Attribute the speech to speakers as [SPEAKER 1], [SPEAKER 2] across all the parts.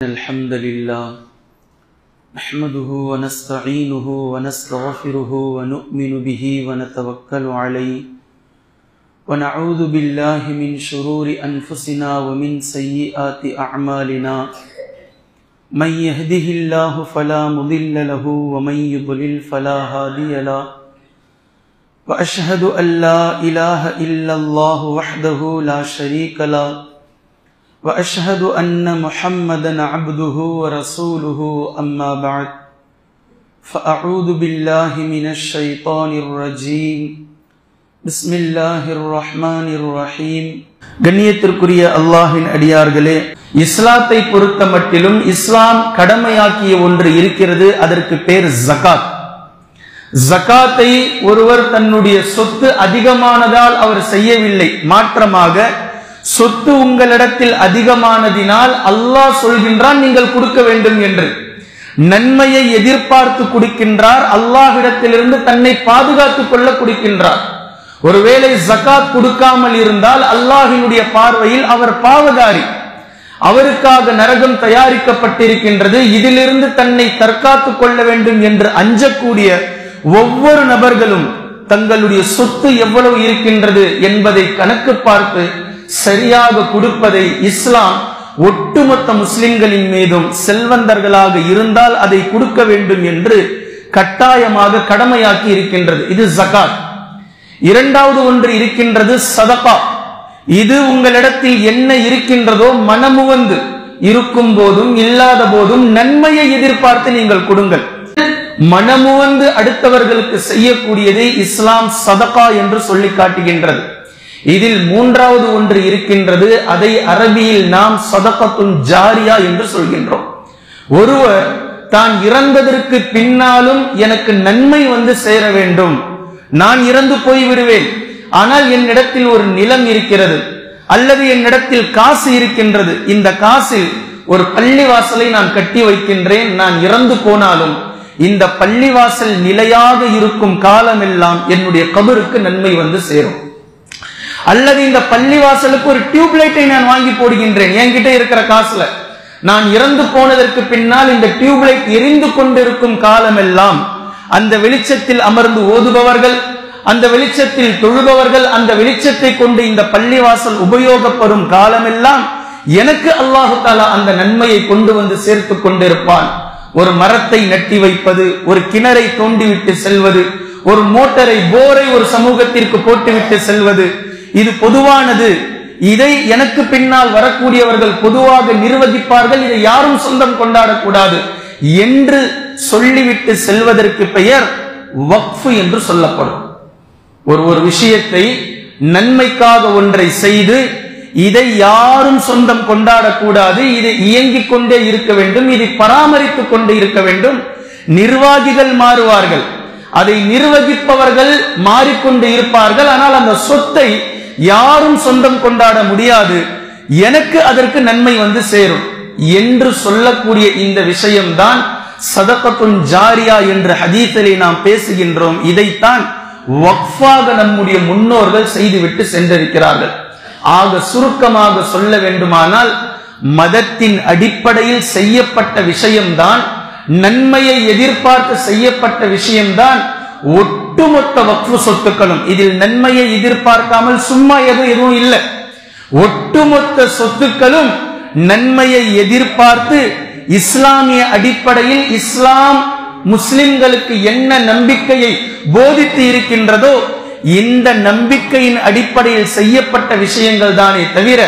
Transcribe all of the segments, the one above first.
[SPEAKER 1] الحمد لله نحمده ونستعينه ونستغفره ونؤمن به ونتوكل عليه ونعوذ بالله من شرور أنفسنا ومن سيئات أعمالنا من يهده الله فلا مضل له ومن يضلل فلا هادي له وأشهد أن لا إله إلا الله وحده لا شريك له وأشهد أن محمدًا عبده ورسوله أما بعد فأعوذ بالله من الشيطان الرجيم بسم الله الرحمن الرحيم கண்ணியத்திற்குரிய அல்லாஹ்வின் அடியார்களே, இஸ்லாத்தை பொறுத்தமட்டிலும் இஸ்லாம் கடமையாக்கிய ஒன்று இருக்கிறது. அதற்கு பேர் ஜகாத். ஜகாத்தை ஒருவர் தன்னுடைய சொத்து அதிகமானதால் அவர் செய்யவில்லை, மாற்றமாக சொத்து உங்களிடத்தில் அதிகமானதினால் அல்லாஹ் சொல்கின்றான் நீங்கள் கொடுக்க வேண்டும் என்று. நன்மையை எதிர்பார்த்து கொடுக்கின்றார், அல்லாஹ்விடத்திலிருந்து தன்னை பாதுகாத்துக் கொள்ள கொடுக்கின்றார். ஒருவேளை ஜகாத் கொடுக்காமல் இருந்தால் அல்லாஹ்வினுடைய பார்வையில் அவர் பாவதாரி, அவருக்காக நரகம் தயாரிக்கப்பட்டிருக்கின்றது. இதிலிருந்து தன்னை தற்காத்துக் கொள்ள வேண்டும் என்று அஞ்சக்கூடிய ஒவ்வொரு நபர்களும் தங்களுடைய சொத்து எவ்வளவு இருக்கின்றது என்பதை கணக்கு பார்த்து சரியாக கொடுப்பதை இஸ்லாம் ஒட்டுமொத்த முஸ்லிம்களின் மீதும் செல்வந்தர்களாக இருந்தால் அதை கொடுக்க வேண்டும் என்று கட்டாயமாக கடமையாக்கி இருக்கின்றது. இது ஜகாத். இரண்டாவது ஒன்று இருக்கின்றது சதகா. இது உங்களிடத்தில் என்ன இருக்கின்றதோ மனமுவந்து இருக்கும் போதும் இல்லாத போதும் நன்மையை எதிர்பார்த்து நீங்கள் கொடுங்கள். மனமுவந்து அடுத்தவர்களுக்கு செய்யக்கூடியதை இஸ்லாம் சதகா என்று சொல்லி காட்டுகின்றது. இதில் மூன்றாவது ஒன்று இருக்கின்றது, அதை அரபியில் நாம் சதகத்துன் ஜாரியா என்று சொல்கின்றோம். ஒருவர் தான் இறந்ததற்கு பின்னாலும் எனக்கு நன்மை வந்து சேர வேண்டும், நான் இறந்து போய்விடுவேன், ஆனால் என்னிடத்தில் ஒரு நிலம் இருக்கிறது அல்லது என்னிடத்தில் காசு இருக்கின்றது, இந்த காசில் ஒரு பள்ளிவாசலை நான் கட்டி வைக்கின்றேன், நான் இறந்து போனாலும் இந்த பள்ளிவாசல் நிலையாக இருக்கும் காலமெல்லாம் என்னுடைய கபருக்கு நன்மை வந்து சேரும். அல்லது இந்த பள்ளிவாசலுக்கு ஒரு டியூப்லைட்டை நான் வாங்கி போடுகின்றேன், என்கிட்ட இருக்கிற காசுல நான் இறந்து போனதற்கு பின்னால் இந்த டியூப்லைட் எரிந்து கொண்டிருக்கும் காலமெல்லாம் அந்த வெளிச்சத்தில் அமர்ந்து ஓதுபவர்கள், அந்த வெளிச்சத்தில் தொழுபவர்கள், அந்த வெளிச்சத்தை கொண்டு இந்த பள்ளிவாசல் உபயோகப்படும் காலமெல்லாம் எனக்கு அல்லாஹு தஆலா அந்த நன்மையை கொண்டு வந்து சேர்த்து கொண்டிருப்பான். ஒரு மரத்தை நட்டி வைப்பது, ஒரு கிணறை தோண்டிவிட்டு செல்வது, ஒரு மோட்டரை போரை ஒரு சமூகத்திற்கு போட்டுவிட்டு செல்வது, இது பொதுவானது. இதை எனக்கு பின்னால் வரக்கூடியவர்கள் பொதுவாக நிர்வகிப்பார்கள், இதை யாரும் சொந்தம் கொண்டாடக்கூடாது என்று சொல்லிவிட்டு செல்வதற்கு பெயர் வக்ஃப் என்று சொல்லப்படும். ஒரு விஷயத்தை நன்மைக்காக ஒன்றை செய்து இதை யாரும் சொந்தம் கொண்டாடக்கூடாது, இதை இயங்கிக் கொண்டே இருக்க வேண்டும், இதை பராமரித்துக் கொண்டே இருக்க வேண்டும். நிர்வாகிகள் மாறுவார்கள், அதை நிர்வகிப்பவர்கள் மாறிக்கொண்டு இருப்பார்கள், ஆனால் அந்த சொத்தை யாரும் சொந்தம் கொண்டாட முடியாது, எனக்கு அதற்கு நன்மை வந்து சேரும் என்று சொல்லக்கூடிய இந்த விஷயம்தான் சதகத்துன் ஜாரியா என்ற ஹதீஸிலே நாம் பேசுகின்றோம். இதைத்தான் வக்ஃபாக நம்முடைய முன்னோர்கள் செய்துவிட்டு சென்றிருக்கிறார்கள். ஆக சுருக்கமாக சொல்ல வேண்டுமானால் மதத்தின் அடிப்படையில் செய்யப்பட்ட விஷயம்தான், நன்மையை எதிர்பார்த்து செய்யப்பட்ட விஷயம்தான் ஒட்டுமொத்த வக்ஃப் சொத்துக்களும். இதில் நன்மையை எதிர்பார்க்காமல் சும்மா எதுவும் இல்லை. ஒட்டுமொத்த சொத்துக்களும் நன்மையை எதிர்பார்த்து இஸ்லாமிய அடிப்படையில் இஸ்லாம் முஸ்லிம்களுக்கு என்ன நம்பிக்கையை போதித்து இருக்கின்றதோ இந்த நம்பிக்கையின் அடிப்படையில் செய்யப்பட்ட விஷயங்கள் தானே தவிர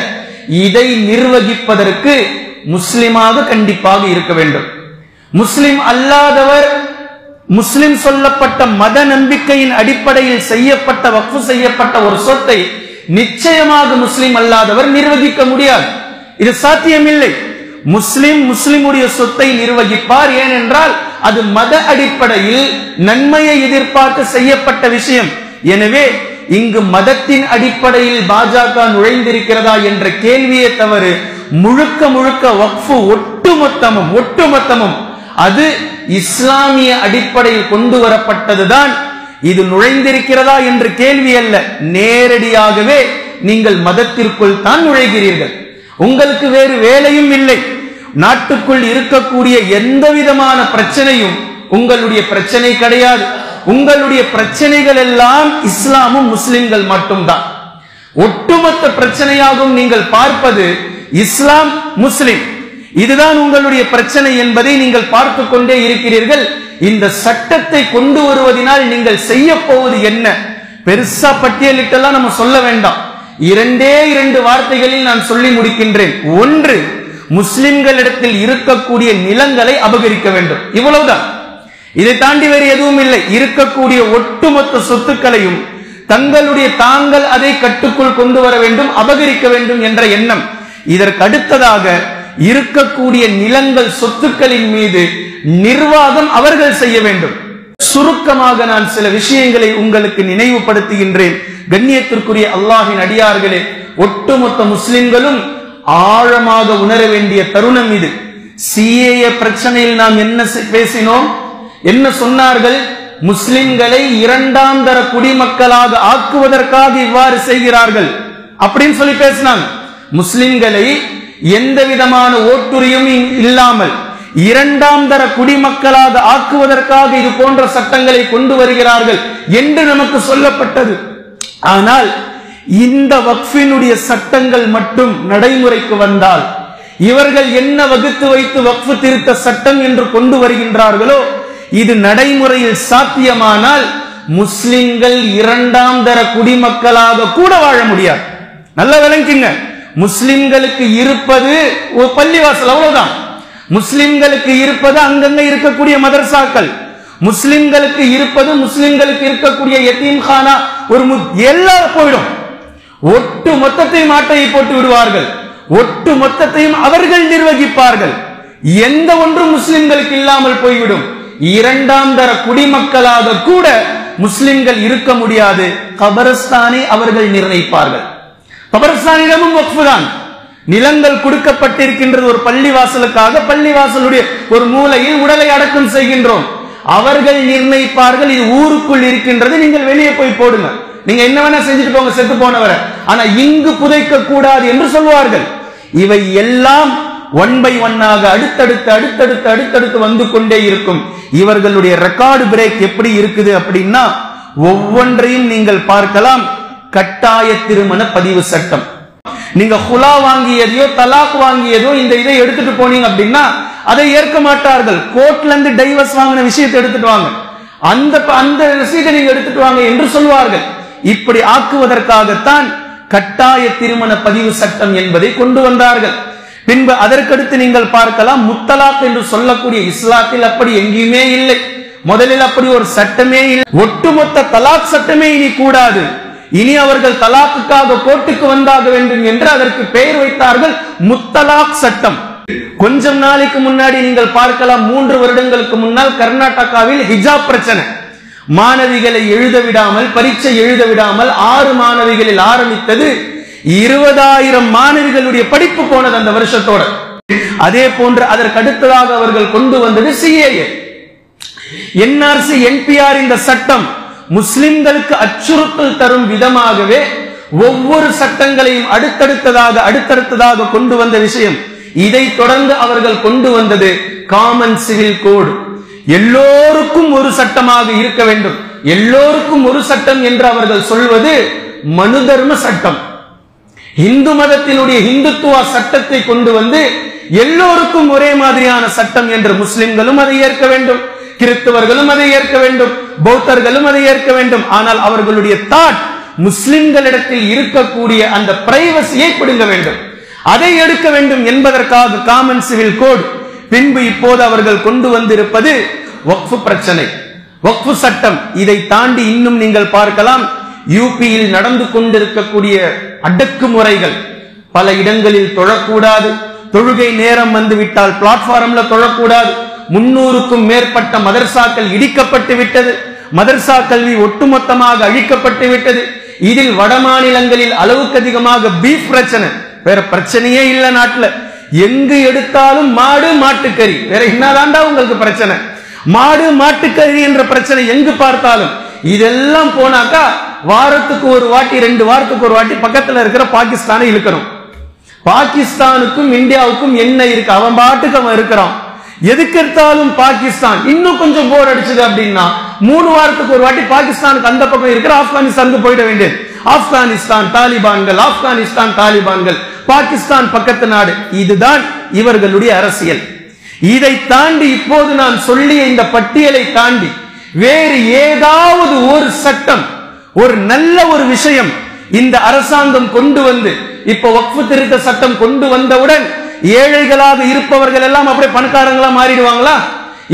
[SPEAKER 1] இதை நிர்வகிப்பதற்கு முஸ்லிமாக கண்டிப்பாக இருக்க வேண்டும். முஸ்லிம் அல்லாதவர் முஸ்லிம் சொல்லப்பட்ட மத நம்பிக்கையின் அடிப்படையில் செய்யப்பட்ட வக்ஃப் செய்யப்பட்ட ஒரு சொத்தை நிச்சயமாக முஸ்லிம் அல்லாதவர் நிர்வகிக்க முடியாது, இது சாத்தியமில்லை. முஸ்லிமுடைய சொத்தை நிர்வகிப்பார், ஏனென்றால் அது மத அடிப்படையில் நன்மையை எதிர்பார்த்து செய்யப்பட்ட விஷயம். எனவே இங்கு மதத்தின் அடிப்படையில் பாஜக நுழைந்திருக்கிறதா என்ற கேள்வியே தவறு. முழுக்க முழுக்க வக்ஃப் ஒட்டுமொத்தமும் அது இஸ்லாமிய அடிப்படையில் கொண்டு வரப்பட்டதுதான். இது நுழைந்திருக்கிறதா என்ற கேள்வி அல்ல, நேரடியாகவே நீங்கள் மதத்திற்குள் தான் நுழைகிறீர்கள். உங்களுக்கு வேறு வேலையும் இல்லை. நாட்டுக்குள் இருக்கக்கூடிய எந்த விதமான பிரச்சனையும் உங்களுடைய பிரச்சனை கிடையாது. உங்களுடைய பிரச்சனைகள் எல்லாம் இஸ்லாமும் முஸ்லிம்கள் மட்டும்தான். ஒட்டுமொத்த பிரச்சனையாகவும் நீங்கள் பார்ப்பது இஸ்லாம் முஸ்லிம், இதுதான் உங்களுடைய பிரச்சனை என்பதை நீங்கள் பார்த்து கொண்டே இருக்கிறீர்கள். இந்த சட்டத்தை கொண்டு வருவதனால் நீங்கள் செய்ய போவது என்ன? பெருசா பட்டியலிட்டெல்லாம் நம்ம சொல்ல வேண்டாம். 2 வார்த்தைகளில் நான் சொல்லி முடிக்கின்றேன். ஒன்று, முஸ்லிம்களிடத்தில் இருக்கக்கூடிய நிலங்களை அபகரிக்க வேண்டும், இவ்வளவுதான். இதை தாண்டி வேறு எதுவும் இல்லை. இருக்கக்கூடிய ஒட்டுமொத்த சொத்துக்களையும் தாங்கள் அதை கட்டுக்குள் கொண்டு வர வேண்டும், அபகரிக்க வேண்டும் என்ற எண்ணம். இதற்கு அடுத்ததாக இருக்கக்கூடிய நிலங்கள் சொத்துக்களின் மீது நிர்வாகம் அவர்கள் செய்ய வேண்டும். சுருக்கமாக நான் சில விஷயங்களை உங்களுக்கு நினைவுபடுத்துகின்றேன். கண்ணியத்திற்குரிய அல்லாஹ்வின் அடியார்களே, ஒட்டுமொத்த முஸ்லிம்களும் ஆழமாக உணர வேண்டிய தருணம் இது. சிஏஏ பிரச்சனையில் நாம் என்ன பேசினோம், என்ன சொன்னார்கள்? முஸ்லிம்களை 2ஆம் தர குடிமக்களாக ஆக்குவதற்காக இவ்வாறு செய்கிறார்கள் அப்படின்னு சொல்லி பேசினாங்க. முஸ்லிம்களை எந்த விதமான ஓட்டுரியும் இல்லாமல் 2ஆம் தர குடிமக்களாக ஆக்குவதற்காக இது போன்ற சட்டங்களை கொண்டு வருகிறார்கள் என்று நமக்கு சொல்லப்பட்டது. ஆனால் இந்த வக்ஃபினுடைய சட்டங்கள் மட்டும் நடைமுறைக்கு வந்தால், இவர்கள் என்ன வகுத்து வைத்து வக்ஃபு திருத்த சட்டம் என்று கொண்டு வருகின்றார்களோ இது நடைமுறையில் சாத்தியமானால் முஸ்லிம்கள் 2ஆம் தர குடிமக்களாக கூட வாழ முடியாது. நல்ல விளங்குங்க. முஸ்லிம்களுக்கு இருப்பது ஒரு பள்ளிவாசல், அவ்வளவுதான். முஸ்லிம்களுக்கு இருப்பது அங்கங்க இருக்கக்கூடிய மதரசாக்கள், முஸ்லிம்களுக்கு இருப்பது முஸ்லிம்களுக்கு இருக்கக்கூடிய யதீம்கானா, ஒரு எல்லாம் போயிடும். ஒட்டு மொத்தத்தையும் ஆட்டையை போட்டு விடுவார்கள். ஒட்டு மொத்தத்தையும் அவர்கள் நிர்வகிப்பார்கள். எந்த ஒன்றும் முஸ்லிம்களுக்கு இல்லாமல் போய்விடும். 2ஆம் தர குடிமக்களாக கூட முஸ்லிம்கள் இருக்க முடியாது. கபரஸ்தானை அவர்கள் நிர்ணயிப்பார்கள். கபரஸ்தானிடமும் வக்ஃபு தான். நிலங்கள் கொடுக்கப்பட்டிருக்கின்றது ஒரு பள்ளிவாசலுக்காக. பள்ளிவாசலுடைய ஒரு மூலையில் உடலை அடக்கம் செய்கின்றோம். அவர்கள் நிர்ணயிப்பார்கள், இது ஊருக்குள் இருக்கின்றது, நீங்கள் வெளியே போய் போடுங்க, நீங்க என்ன வேணா செஞ்சுட்டு போங்க செத்து போனவரை, ஆனா இங்கு புதைக்க கூடாது என்று சொல்வார்கள். இவை எல்லாம் 1 by 1 அடுத்தடுத்து வந்து கொண்டே இருக்கும். இவர்களுடைய ரெக்கார்டு பிரேக் எப்படி இருக்குது அப்படின்னா, ஒவ்வொன்றையும் நீங்கள் பார்க்கலாம். கட்டாய திருமண பதிவு சட்டம், நீங்க ஹுலா வாங்கியதையோ தலாக் வாங்கியதோ இந்த இதை எடுத்துட்டு போனீங்க அப்படின்னா அதை ஏற்க மாட்டார்கள். கோர்ட்ல இருந்து டைவர்ஸ் வாங்கின விஷயத்தை எடுத்துட்டு வாங்க, அந்த ரசீதை நீங்க எடுத்துட்டு வாங்க என்று சொல்வார்கள். இப்படி ஆக்குவதற்காகத்தான் கட்டாய திருமண பதிவு சட்டம் என்பதை கொண்டு வந்தார்கள். பின்பு அதற்கடுத்து நீங்கள் பார்க்கலாம், முத்தலாக் என்று சொல்லக்கூடிய இஸ்லாத்தில் அப்படி எங்கேயுமே இல்லை. முதலில் அப்படி ஒரு சட்டமே இல்லை. ஒட்டுமொத்த தலாக் சட்டமே இனி கூடாது. இனி அவர்கள் தலாக்குக்காக கோர்ட்டுக்கு வந்தாக வேண்டும் என்று அதற்கு பெயர் வைத்தார்கள் முத்தலாக் சட்டம். கொஞ்சம் நாளைக்கு முன்னாடி நீங்கள் பார்க்கலாம், 3 வருடங்களுக்கு முன்னால் கர்நாடகாவில் ஹிஜாப் பிரச்சனை. மாணவிகளை எழுத விடாமல், பரீட்சை எழுத விடாமல் 6 மாணவிகளில் ஆரம்பித்தது 20,000 மாணவிகளுடைய படிப்பு போனது அந்த வருஷத்தோட. அதே போன்று அதற்கு அடுத்ததாக அவர்கள் கொண்டு வந்தது சிஏஏ, என்ஆர்சி, என்பிஆர். இந்த சட்டம் முஸ்லிம்களுக்கு அச்சுறுத்தல் தரும் விதமாகவே ஒவ்வொரு சட்டங்களையும் அடுத்தடுத்ததாக கொண்டு வந்த விஷயம். இதை தொடர்ந்து அவர்கள் கொண்டு வந்தது காமன் சிவில் கோடு. எல்லோருக்கும் ஒரு சட்டமாக இருக்க வேண்டும். எல்லோருக்கும் ஒரு சட்டம் என்று அவர்கள் சொல்வது மனு தர்ம சட்டம். இந்து மதத்தினுடைய இந்துத்துவ சட்டத்தை கொண்டு வந்து எல்லோருக்கும் ஒரே மாதிரியான சட்டம் என்று முஸ்லிம்களும் அதை ஏற்க வேண்டும், கிறிஸ்தவர்களும் அதை ஏற்க வேண்டும், பௌத்தர்களும் அதை ஏற்க வேண்டும். ஆனால் அவர்களுடைய தாட் முஸ்லிம்களிடத்தில் இருக்கக்கூடிய அந்த பிரைவசியை பிடுங்க வேண்டும், அதை எடுக்க வேண்டும் என்பதற்காக காமன் சிவில் கோட். பின்பு இப்போது அவர்கள் கொண்டு வந்திருப்பது வக்ஃபு பிரச்சனை, வக்ஃபு சட்டம். இதை தாண்டி இன்னும் நீங்கள் பார்க்கலாம், யூபியில் நடந்து கொண்டிருக்கக்கூடிய அடக்குமுறைகள். பல இடங்களில் தொழக்கூடாது, தொழுகை நேரம் வந்துவிட்டால் பிளாட்பார்ம்ல தொழக்கூடாது. 300க்கும் மேற்பட்ட மதர்சாக்கள் இடிக்கப்பட்டு விட்டது. மதர்சா கல்வி ஒட்டுமொத்தமாக அழிக்கப்பட்டு விட்டது. இதில் வட மாநிலங்களில் அளவுக்கு அதிகமாக பீஃப் பிரச்சனை, வேற பிரச்சனையே இல்ல நாட்டுல. எங்கு எடுத்தாலும் மாடு மாட்டுக்கறி, வேற என்னதாண்டா உங்களுக்கு பிரச்சனை? மாடு மாட்டுக்கறி என்ற பிரச்சனை எங்கு பார்த்தாலும். இதெல்லாம் போனாக்கா வாரத்துக்கு ஒரு வாட்டி 2 வாரத்துக்கு ஒரு வாட்டி பக்கத்துல இருக்கிற பாகிஸ்தானை இழுக்கணும். பாகிஸ்தானுக்கும் இந்தியாவுக்கும் என்ன இருக்கு? அவன் பாட்டுக்கு அவன் இருக்கிறான். எதுக்கெடுத்தாலும் பாகிஸ்தான். இன்னும் கொஞ்சம் போர் அடிச்சது அப்படின்னா 3 வாரத்துக்கு ஒரு வாட்டி பாகிஸ்தானுக்கு அந்த பக்கம் இருக்கிற ஆப்கானிஸ்தானுக்கு போயிட வேண்டியது. ஆப்கானிஸ்தான் தாலிபான்கள், ஆப்கானிஸ்தான் தாலிபான்கள், பாகிஸ்தான் பக்கத்து நாடு. இதுதான் இவர்களுடைய அரசியல். இதை தாண்டி இப்போது நான் சொல்லிய இந்த பட்டியலை தாண்டி வேறு ஏதாவது ஒரு சட்டம், ஒரு நல்ல ஒரு விஷயம் இந்த அரசாங்கம் கொண்டு வந்து, இப்ப வக்ஃப் திருத்த சட்டம் கொண்டு வந்தவுடன் ஏழைகளாக இருப்பவர்கள் எல்லாம் அப்படியே பணக்காரங்களா மாறிடுவாங்களா?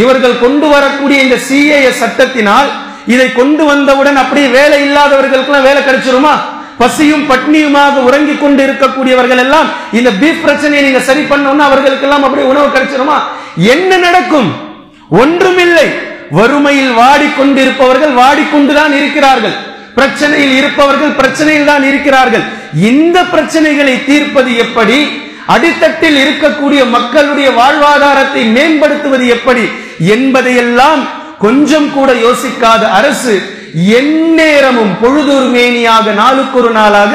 [SPEAKER 1] இவர்கள் கொண்டு வரக்கூடிய இந்த சிஏஏ சட்டத்தினால் இதை கொண்டு வந்தவுடன் அப்படியே வேலை இல்லாதவர்களுக்கு வேலை கிடைச்சிருமா? பசியும் பட்னியுமாக உறங்கிக் கொண்டு இருக்கக்கூடியவர்கள் எல்லாம் இந்த பீஃப் பிரச்சனையை நீங்க சரி பண்ணோம்னா அவர்களுக்கு எல்லாம் அப்படியே உணவு கிடைச்சிருமா? என்ன நடக்கும்? ஒன்றுமில்லை. வறுமையில் வாடிக்கொண்டிருப்பவர்கள் வாடிக்கொண்டுதான் இருக்கிறார்கள். பிரச்சனையில் இருப்பவர்கள் பிரச்சனையில் தான் இருக்கிறார்கள். இந்த பிரச்சனைகளை தீர்ப்பது எப்படி? அடித்தட்டில் இருக்கக்கூடிய மக்களுடைய வாழ்வாதாரத்தை மேம்படுத்துவது எப்படி என்பதையெல்லாம் கொஞ்சம் கூட யோசிக்காத அரசு எந்நேரமும் பொழுதொரு மேனியாக நாளுக்கு ஒரு நாளாக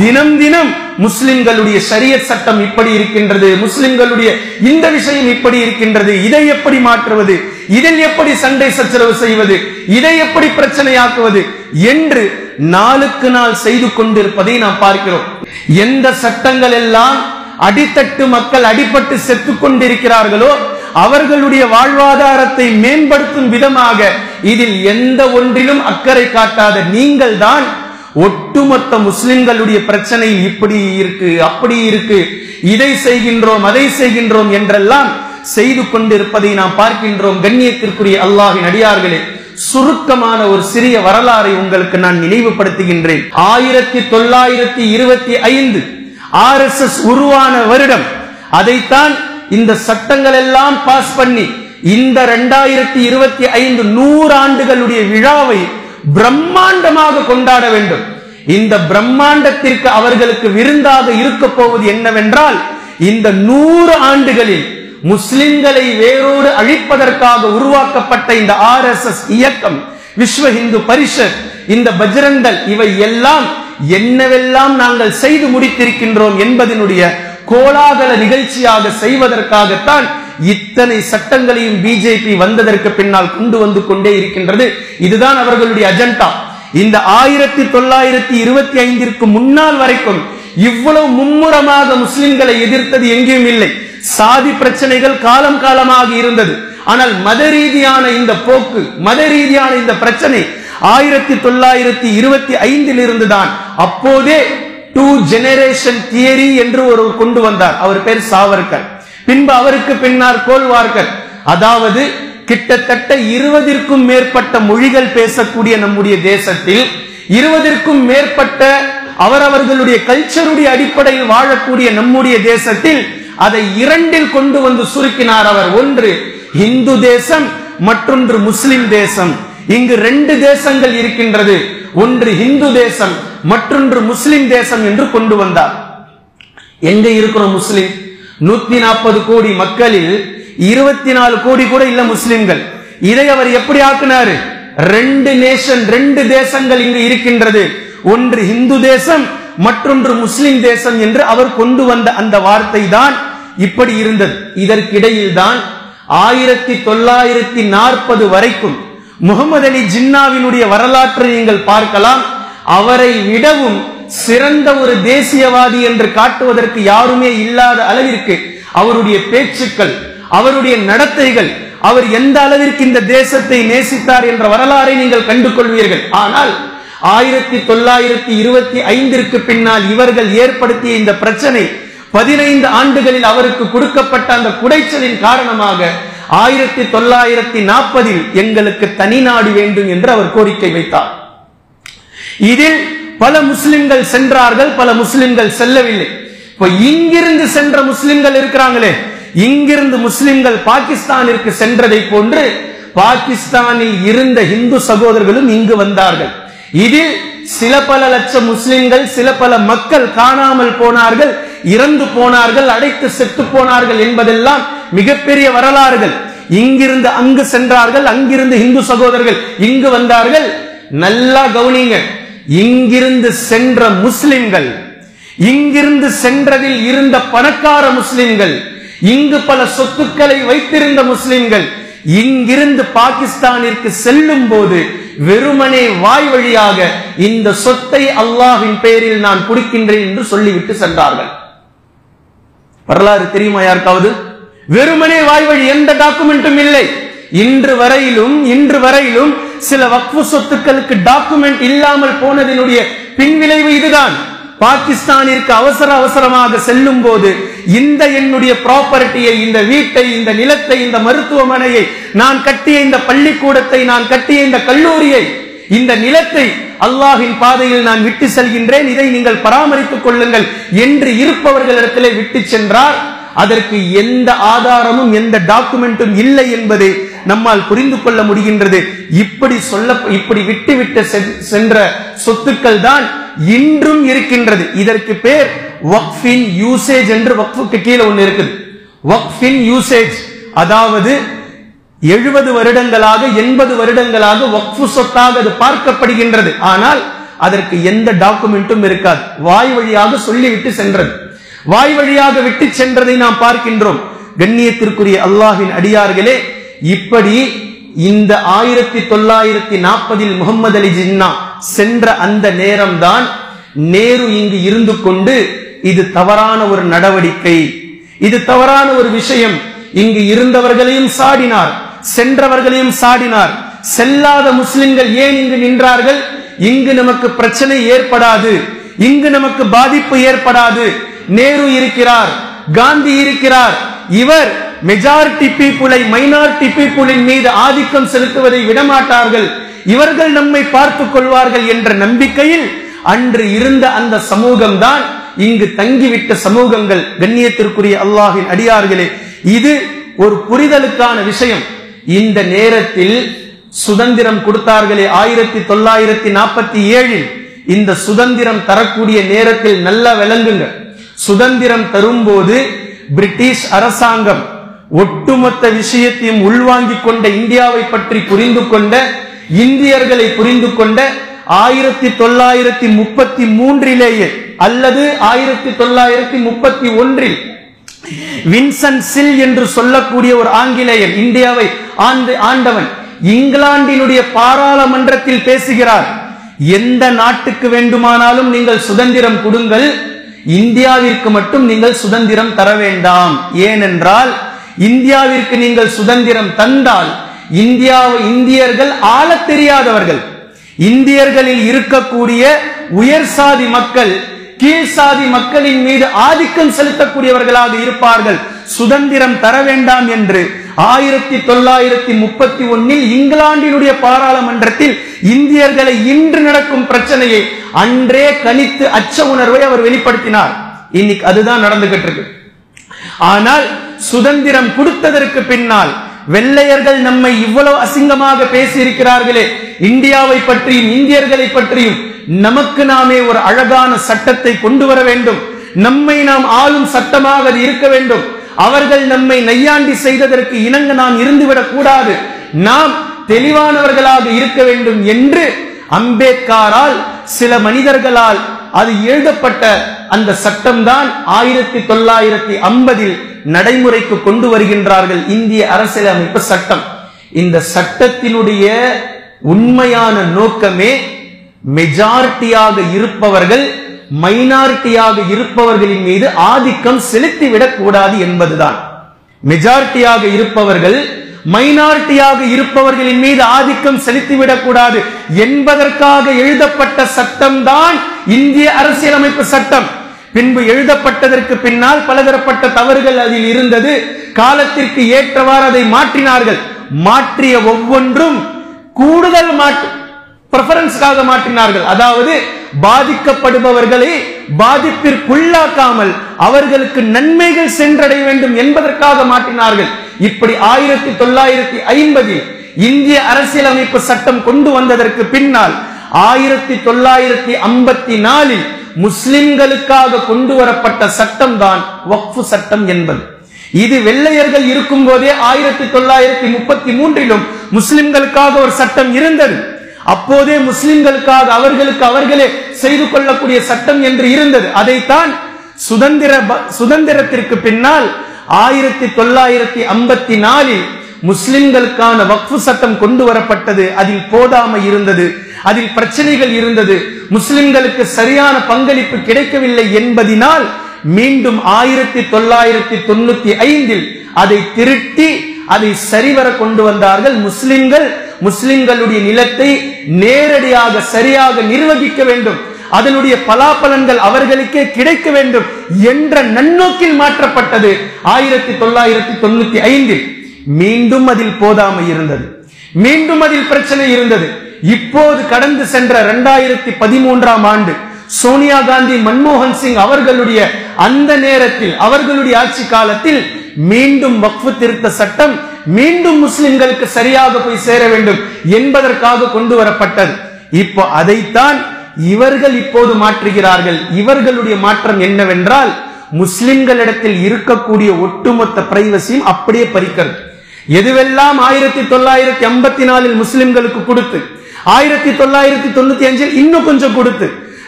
[SPEAKER 1] தினம் தினம் முஸ்லிம்களுடைய ஷரியத் சட்டம் இப்படி இருக்கின்றது, முஸ்லிம்களுடைய இந்த விஷயம் இப்படி இருக்கின்றது, இதை எப்படி மாற்றுவது, இதில் எப்படி சண்டை சச்சரவு செய்வது, இதை எப்படி பிரச்சனையாக்குவது என்று நாளுக்கு நாள் செய்து கொண்டிருப்பதை நாம் பார்க்கிறோம். எந்த சட்டங்கள் எல்லாம் அடித்தட்டு மக்கள் அடிபட்டு செத்துக் கொண்டிருக்கிறார்களோ அவர்களுடைய வாழ்வாதாரத்தை மேம்படுத்தும் விதமாக இதில் எந்த ஒன்றிலும் அக்கறை காட்டாத நீங்கள் தான் ஒட்டுமொத்த முஸ்லிம்களுடைய பிரச்சனை இப்படி இருக்கு, அப்படி இருக்கு, இதை செய்கின்றோம், அதை செய்கின்றோம் என்றெல்லாம் செய்து கொண்டிருப்பதை நாம் பார்க்கின்றோம். கண்ணியத்திற்குரிய அல்லாஹ்வின் அடியார்களே, சுருக்கமான ஒரு சிறிய வரலாறை உங்களுக்கு நான் நினைவுபடுத்துகின்றேன். 1925 RSS உருவான வருடம். அதைத்தான் இந்த சட்டங்கள் எல்லாம் பாஸ் பண்ணி இந்த 2025 100 ஆண்டுகளுடைய விழாவை பிரம்மாண்டமாக கொண்டாட வேண்டும். இந்த பிரம்மாண்டத்திற்கு அவர்களுக்கு விருந்தாக இருக்க போவது என்னவென்றால், இந்த 100 ஆண்டுகளில் முஸ்லிம்களை வேரோடு அழிப்பதற்காக உருவாக்கப்பட்ட இந்த RSS இயக்கம், விஸ்வ இந்து பரிஷத், இந்த பஜ்ரங்கள், இவை எல்லாம் என்னவெல்லாம் நாங்கள் செய்து முடித்திருக்கின்றோம் என்பதனுடைய கோலாகல நிகழ்ச்சியாக செய்வதற்காகத்தான் இத்தனை சட்டங்களையும் பிஜேபி வந்ததற்கு பின்னால் கொண்டு வந்து கொண்டே இருக்கின்றது. இதுதான் அவர்களுடைய அஜெண்டா. இந்த 1925 முன்னால் வரைக்கும் இவ்வளவு மும்முரமாக முஸ்லிம்களை எதிர்த்தது எங்கேயும் இல்லை. சாதி பிரச்சனைகள் காலம் காலமாக இருந்தது. ஆனால் மத ரீதியான இந்த போக்கு, மத ரீதியான இந்த பிரச்சனை 1925 இருந்துதான். அப்போதே 2 ஜெனரேஷன் தியரி என்று ஒரு கொண்டு வந்தார். அவர் பேர் சாவர்கர். பின்பு அவருக்கு பின்னால் கோல்வார்கர். அதாவது கிட்டத்தட்ட 20க்கும் மேற்பட்ட மொழிகள் பேசக்கூடிய நம்முடைய தேசத்தில் 20க்கும் மேற்பட்ட அவரவர்களுடைய கல்ச்சருடைய அடிப்படையில் வாழக்கூடிய நம்முடைய தேசத்தில் அதை 2 கொண்டு வந்து சுருக்கினார் அவர். ஒன்று இந்து தேசம், மற்றொன்று முஸ்லிம் தேசம். இங்கு 2 தேசங்கள் இருக்கின்றது. ஒன்று இந்து தேசம், மற்றொன்று முஸ்லிம் தேசம் என்று கொண்டு வந்தார். எங்க இருக்கிறோம் முஸ்லிம்? 140 கோடி மக்களில் 24 கோடி கூட இல்ல முஸ்லிம்கள். இதை அவர் எப்படி ஆக்கினாரு? 2 நேஷன், 2 தேசங்கள் இங்கு இருக்கின்றது. ஒன்று இந்து தேசம், மற்றொன்று முஸ்லிம் தேசம் என்று அவர் கொண்டு வந்த அந்த வார்த்தை தான் இப்படி இருந்தது. இதற்கிடையில் தான் 1940 வரைக்கும் முகமது அலி ஜின்னாவினுடைய வரலாற்றை நீங்கள் பார்க்கலாம். அவரை விடவும் சிறந்த ஒரு தேசியவாதி என்று காட்டுவதற்கு யாருமே இல்லாத அளவிற்கு அவருடைய பேச்சுக்கள், அவருடைய நடத்தைகள், அவர் எந்த அளவிற்கு இந்த தேசத்தை நேசித்தார் என்ற வரலாறை நீங்கள் கண்டு கொள்வீர்கள். ஆனால் 1925 பின்னால் இவர்கள் ஏற்படுத்திய இந்த பிரச்சனை 15 ஆண்டுகளில் அவருக்கு கொடுக்கப்பட்ட அந்த குடைச்சலின் காரணமாக 1940 எங்களுக்கு தனி நாடு வேண்டும் என்று அவர் கோரிக்கை வைத்தார். இதில் பல முஸ்லிம்கள் சென்றார்கள், பல முஸ்லிம்கள் செல்லவில்லை. இப்ப இங்கிருந்து சென்ற முஸ்லிம்கள் இருக்கிறாங்களே, இங்கிருந்து முஸ்லிம்கள் பாகிஸ்தானிற்கு சென்றதை போன்று பாகிஸ்தானில் இருந்த இந்து சகோதரர்களும் இங்கு வந்தார்கள். இதில் சில பல லட்சம் முஸ்லிம்கள், சில பல மக்கள் காணாமல் போனார்கள், இறந்து போனார்கள், அடைத்து செத்து போனார்கள் என்பதெல்லாம் மிகப்பெரிய வரலாறுகள். இங்கிருந்து அங்கு சென்றார்கள், அங்கிருந்து இந்து சகோதரர்கள் இங்கு வந்தார்கள். நல்லா கவனிங்க, இங்கிருந்து சென்ற முஸ்லிம்கள் இங்கிருந்து சென்றதில் இருந்த பணக்கார முஸ்லிம்கள், இங்கு பல சொத்துக்களை வைத்திருந்த முஸ்லிம்கள் இங்கிருந்து பாகிஸ்தானிற்கு செல்லும் போது வெறுமனே வாய் வழியாக இந்த சொத்தை அல்லாஹ்வின் பெயரில் நான் கொடுக்கின்றேன் என்று சொல்லிவிட்டு சென்றார்கள். வரலாறு தெரியுமா யாருக்காவது? வெறுமனே வாய் வழி, எந்த டாக்குமெண்ட்டும் இல்லை. இன்று வரையிலும் சில வக்ஃபு சொத்துக்களுக்கு டாக்குமெண்ட் இல்லாமல் போனதினுடைய பின்விளைவு இதுதான். பாகிஸ்தானிற்கு அவசரமாக செல்லும் போது இந்த என்னுடைய ப்ராப்பர்ட்டியை, இந்த வீட்டை, இந்த நிலத்தை, இந்த மருத்துவமனையை, நான் கட்டிய இந்த பள்ளிக்கூடத்தை, நான் கட்டிய இந்த கல்லூரியை, இந்த நிலத்தை அல்லாஹ்வின் பாதையில் நான் விட்டு செல்கின்றேன், இதை நீங்கள் பராமரித்துக் கொள்ளுங்கள் என்று இருப்பவர்களிடத்திலே விட்டு சென்றார். அதற்கு எந்த ஆதாரமும் எந்த டாக்குமெண்ட்டும் இல்லை என்பதை நம்மால் புரிந்து கொள்ள முடிகின்றது. இப்படி விட்டு சென்ற சொத்துக்கள் தான் இன்றும் இருக்கின்றது. இதற்கு பேர் வக்ஃபின் யூசேஜ் என்று வக்ஃபுக்கு கீழே ஒன்று இருக்குது. வக்ஃபின் யூசேஜ், அதாவது 70 வருடங்களாக 80 வருடங்களாக வக்ஃபு சொத்தாக அது பார்க்கப்படுகின்றது. ஆனால் அதற்கு எந்த டாக்குமெண்ட்டும் இருக்காது. வாய் வழியாக சொல்லிவிட்டு சென்றது. வாய் வழியாக விட்டு சென்றதை நாம் பார்க்கின்றோம். கண்ணியத்திற்குரிய அல்லாஹ்வின் அடியார்களே, இப்படி இந்த 1940 முகமது அலி ஜின்னா சென்ற அந்த நேரம்தான் நேரு இங்கு இருந்து கொண்டு இது தவறான ஒரு நடவடிக்கை, இது தவறான ஒரு விஷயம், இங்கு இருந்தவர்களையும் சாடினார், சென்றவர்களையும் சாடினார். செல்லாத முஸ்லிம்கள் ஏன் இங்கு நின்றார்கள்? இங்கு நமக்கு பிரச்சனை ஏற்படாது, இங்கு நமக்கு பாதிப்பு ஏற்படாது. நேரு இருக்கிறார், காந்தி இருக்கிறார். இவர் மெஜாரிட்டி பீப்புளை மைனாரிட்டி பீப்புளின் மீது ஆதிக்கம் செலுத்துவதை விடமாட்டார்கள், இவர்கள் நம்மை பார்த்துக் கொள்வார்கள் என்ற நம்பிக்கையில் அன்று இருந்த அந்த சமூகம் தான் இங்கு தங்கிவிட்ட சமூகங்கள். கண்ணியத்திற்குரிய அல்லாஹ்வின் அடியார்களே, இது ஒரு புரிதலுக்கான விஷயம். இந்த நேரத்தில் சுதந்திரம் கொடுத்தார்களே 1947, இந்த சுதந்திரம் தரக்கூடிய நேரத்தில் நல்லா விளங்குங்க. சுதந்திரம் தரும்போது பிரிட்டிஷ் அரசாங்கம் ஒட்டுமொத்த விஷயத்தையும் உள்வாங்கிக் கொண்ட, இந்தியாவை பற்றி புரிந்து கொண்ட, இந்தியர்களை புரிந்து கொண்ட 1933 அல்லது 1931 வின்சென்ட் சில் என்று சொல்லக்கூடிய ஒரு ஆங்கிலேயர், இந்தியாவை ஆண்டவன், இங்கிலாந்தினுடைய பாராளுமன்றத்தில் பேசுகிறார். எந்த நாட்டுக்கு வேண்டுமானாலும் நீங்கள் சுதந்திரம் கொடுங்கள், இந்தியாவிற்கு மட்டும் நீங்கள் சுதந்திரம் தர வேண்டாம். ஏனென்றால் இந்தியாவிற்கு நீங்கள் சுதந்திரம் தந்தால் இந்தியர்கள் ஆளத் தெரியாதவர்கள், இந்தியர்களில் இருக்கக்கூடிய உயர் சாதி மக்கள் கீழ் சாதி மக்களின் மீது ஆதிக்கம் செலுத்தக்கூடியவர்களாக இருப்பார்கள். சுதந்திரம் தர வேண்டாம் என்று 1931 இங்கிலாந்தினுடைய பாராளுமன்றத்தில் இந்தியர்களை இன்று நடக்கும் பிரச்சனையை அன்றே கணித்து அச்ச உணர்வை அவர் வெளிப்படுத்தினார். இன்னைக்கு அதுதான் நடந்துகிட்டு இருக்கு. ஆனால் சுதந்திரம் கொடுத்ததற்கு பின்னால் வெள்ளையர்கள் நம்மை இவ்வளவு அசிங்கமாக பேசி இருக்கிறார்களே, இந்தியாவை பற்றியும் இந்தியர்களை பற்றியும், நமக்கு நாமே ஒரு அழகான சட்டத்தை கொண்டு வர வேண்டும், நம்மை நாம் ஆளும் சட்டமாக அது இருக்க வேண்டும். அவர்கள் நம்மை நையாண்டி செய்ததற்கு இணங்க நாம் இருந்துவிடக் கூடாது, நாம் தெளிவானவர்களாக இருக்க வேண்டும் என்று அம்பேத்கரால் சில மனிதர்களால் அது எழுதப்பட்ட அந்த சட்டம் தான் 1950 நடைமுறைக்கு கொண்டு வருகின்றார்கள், இந்திய அரசியலமைப்பு சட்டம். இந்த சட்டத்தினுடைய உண்மையான நோக்கமே மெஜாரிட்டியாக இருப்பவர்கள் மைனாரிட்டியாக இருப்பவர்களின் மீது ஆதிக்கம் செலுத்திவிடக் கூடாது என்பதுதான். மெஜாரிட்டியாக இருப்பவர்கள் மைனாரிட்டியாக இருப்பவர்களின் மீது ஆதிக்கம் செலுத்திவிடக் கூடாது என்பதற்காக எழுதப்பட்ட சட்டம் தான் இந்திய அரசியலமைப்பு சட்டம். பின்பு எழுதப்பட்டதற்கு பின்னால் பலதரப்பட்ட தவறுகள் அதில் இருந்தது. காலத்திற்கு ஏற்றவாறு அதை மாற்றினார்கள். மாற்றிய ஒவ்வொன்றும் கூடுதல் பிரெஃபரன்ஸ்க்காக மாற்றினார்கள். அதாவது பாதிக்கப்படுபவர்களை பாதிப்பிற்குள்ளாக்காமல் அவர்களுக்கு நன்மைகள் சென்றடைய வேண்டும் என்பதற்காக மாற்றினார்கள். இப்படி 1950 இந்திய அரசியலமைப்பு சட்டம் கொண்டு வந்ததற்கு பின்னால் 1954 முஸ்லிம்களுக்காக கொண்டு வரப்பட்ட சட்டம் தான் வக்ஃபு சட்டம் என்பது. இது வெள்ளையர்கள் இருக்கும் போதே 1933 முஸ்லிம்களுக்காக ஒரு சட்டம் இருந்தது. அப்போதே முஸ்லிம்களுக்காக அவர்களுக்கு அவர்களே செய்து கொள்ளக்கூடிய சட்டம் என்று இருந்தது. அதைத்தான் சுதந்திரத்திற்கு பின்னால் 1954 முஸ்லிம்களுக்கான வக்ஃபு சட்டம் கொண்டு வரப்பட்டது. அதில் போதாமை இருந்தது, அதில் பிரச்சனைகள் இருந்தது, முஸ்லிம்களுக்கு சரியான பங்களிப்பு கிடைக்கவில்லை என்பதினால் மீண்டும் 1995 அதை திருட்டி அதை சரிவர கொண்டு வந்தார்கள். முஸ்லிம்களுடைய நிலத்தை நேரடியாக சரியாக நிர்வகிக்க வேண்டும், அதனுடைய பலாபலன்கள் அவர்களுக்கே கிடைக்க வேண்டும் என்ற நன்னோக்கில் மாற்றப்பட்டது 1995. மீண்டும் அதில் போதாமை இருந்தது, மீண்டும் அதில் பிரச்சனை இருந்தது. இப்போது கடந்து சென்ற 2013ஆம் ஆண்டு சோனியா காந்தி, மன்மோகன் சிங் அவர்களுடைய அந்த நேரத்தில் அவர்களுடைய ஆட்சி காலத்தில் மீண்டும் வக்ஃபு திருத்த சட்டம் மீண்டும் முஸ்லிம்களுக்கு சரியாக போய் சேர வேண்டும் என்பதற்காக கொண்டு வரப்பட்டது. இப்போ அதைத்தான் இவர்கள் இப்போது மாற்றுகிறார்கள். இவர்களுடைய மாற்றம் என்னவென்றால், முஸ்லிம்களிடத்தில் இருக்கக்கூடிய ஒட்டுமொத்த பிரைவசியும் அப்படியே பறிக்கிறது. எதுவெல்லாம் 1954 முஸ்லிம்களுக்கு கொடுத்து, 1995 இன்னும் கொஞ்சம் கொடுத்து,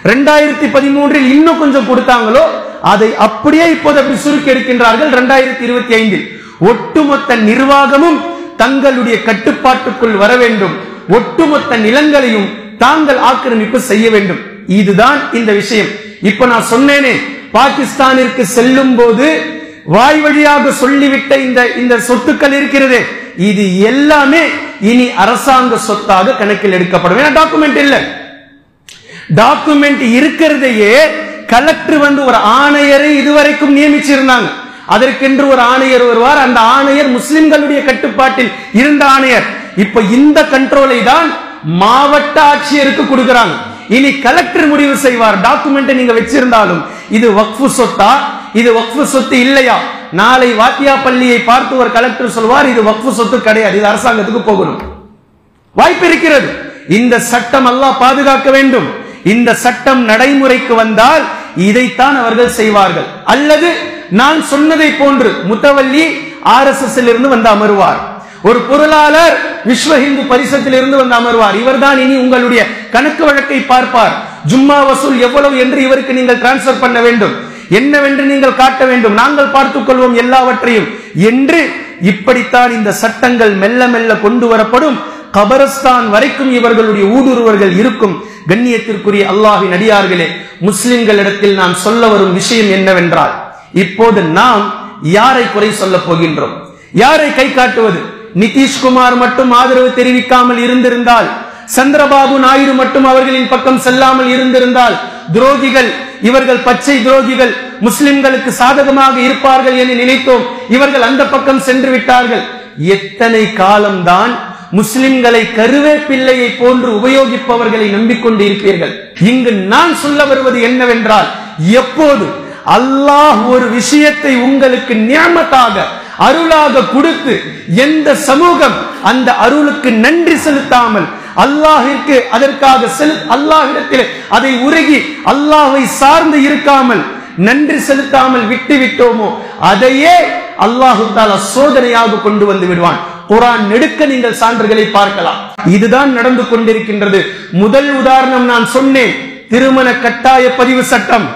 [SPEAKER 1] 2013 இன்னும் கொஞ்சம் கொடுத்தாங்களோ அதை அப்படியே இப்போது அப்படி சுருக்கி எடுக்கின்றார்கள். 2025 ஒட்டுமொத்த நிர்வாகமும் தங்களுடைய கட்டுப்பாட்டுக்குள் வர வேண்டும், ஒட்டுமொத்த நிலங்களையும் தாங்கள் ஆக்கிரமிப்பு செய்ய வேண்டும். இதுதான் இந்த விஷயம். இப்ப நான் சொன்னேனே, பாகிஸ்தானிற்கு செல்லும் போது வாய் வழியாக சொல்லிவிட்ட இந்த சொத்துக்கள் இருக்கிறது, இது எல்லாமே இனி அரசாங்க சொத்தாக கணக்கில் எடுக்கப்படும். ஏன்னா டாக்குமெண்ட் இல்ல, டாக்குமெண்ட் இருக்கிறதையே கலெக்டர் வந்து ஒரு ஆணையரை இதுவரைக்கும் நியமிச்சிருந்தாங்க. அதற்கென்று ஒரு ஆணையர் வருவார், அந்த ஆணையர் முஸ்லிம்களுடைய கட்டுப்பாட்டில் இருந்த ஆணையர். இப்ப இந்த கண்ட்ரோலை தான் மாவட்ட ஆட்சியருக்கு கொடுக்கிறாங்க. இனி கலெக்டர் முடிவு செய்வார், டாக்குமெண்ட் நீங்க வச்சிருந்தாலும் இது வக்ஃபு சொத்தா, இது வக்ஃபு சொத்து இல்லையா. நாளை வாத்தியா பள்ளியை பார்த்து ஒரு கலெக்டர் சொல்வார், இது வக்ஃபு சொத்து கிடையாது, இது அரசாங்கத்துக்கு போகணும். வாய்ப்பு இருக்கிறது. இந்த சட்டம் அல்லாஹ் பாதுகாக்க வேண்டும். இந்த சட்டம் நடைமுறைக்கு வந்தால் இதைத்தான் அவர்கள் செய்வார்கள். அல்லது நான் சொன்னதை போன்று முத்தவல்லி RSS இருந்து வந்து அமர்வார், ஒரு பொருளாளர் விஸ்வ இந்து பரிஷத்தில் இருந்து வந்து அமர்வார். இவர்தான் இனி உங்களுடைய கணக்கு வழக்கை பார்ப்பார். ஜும்மா வசூல் எவ்வளவு என்று இவருக்கு நீங்கள் டிரான்ஸ்பர் பண்ண வேண்டும், என்னவென்று நீங்கள் காட்ட வேண்டும், நாங்கள் பார்த்துக் கொள்வோம் எல்லாவற்றையும் என்று. இப்படித்தான் இந்த சட்டங்கள் மெல்ல மெல்ல கொண்டு வரப்படும். கபரஸ்தான் வரைக்கும் இவர்களுடைய ஊடுருவர்கள் இருக்கும். கண்ணியத்திற்குரிய அல்லாஹ்வின் அடியார்களே, முஸ்லிம்களிடத்தில் நான் சொல்ல வரும் விஷயம் என்னவென்றால், இப்போது நாம் யாரை குறை சொல்ல போகின்றோம், யாரை கை காட்டுவது? நிதிஷ்குமார் மட்டும் ஆதரவு தெரிவிக்காமல் இருந்திருந்தால், சந்திரபாபு நாயுடு மட்டும் அவர்களின் பக்கம் செல்லாமல் இருந்திருந்தால், துரோகிகள் இவர்கள், பச்சை துரோகிகள், முஸ்லிம்களுக்கு சாதகமாக இருப்பார்கள் என நினைத்தோம். இவர்கள் அந்த பக்கம் சென்று விட்டார்கள். எத்தனை காலம்தான் முஸ்லிம்களை கருவேப்பிள்ளையை போன்று உபயோகிப்பவர்களை நம்பிக்கொண்டு இருப்பீர்கள்? இங்கு நான் சொல்ல வருவது என்னவென்றால், எப்போது அல்லாஹ் ஒரு விஷயத்தை உங்களுக்கு நியமத்தாக அருளாக கொடுத்து எந்த சமூகம் அந்த அருளுக்கு நன்றி செலுத்தாமல் அல்லாஹிற்கு அதற்காக அல்லாஹ்விடத்தில் அதை உருகி அல்லாஹ்வை சார்ந்து இருக்காமல் நன்றி செலுத்தாமல் விட்டு விட்டோமோ, அதையே அல்லாஹு தஆலா சோதனையாக கொண்டு வந்து விடுவான். குர்ஆன் நெடுக்க நீங்கள் சான்றுகளை பார்க்கலாம். இதுதான் நடந்து கொண்டிருக்கின்றது. முதல் உதாரணம் நான் சொன்னேன், திருமண கட்டாய பதிவு சட்டம்.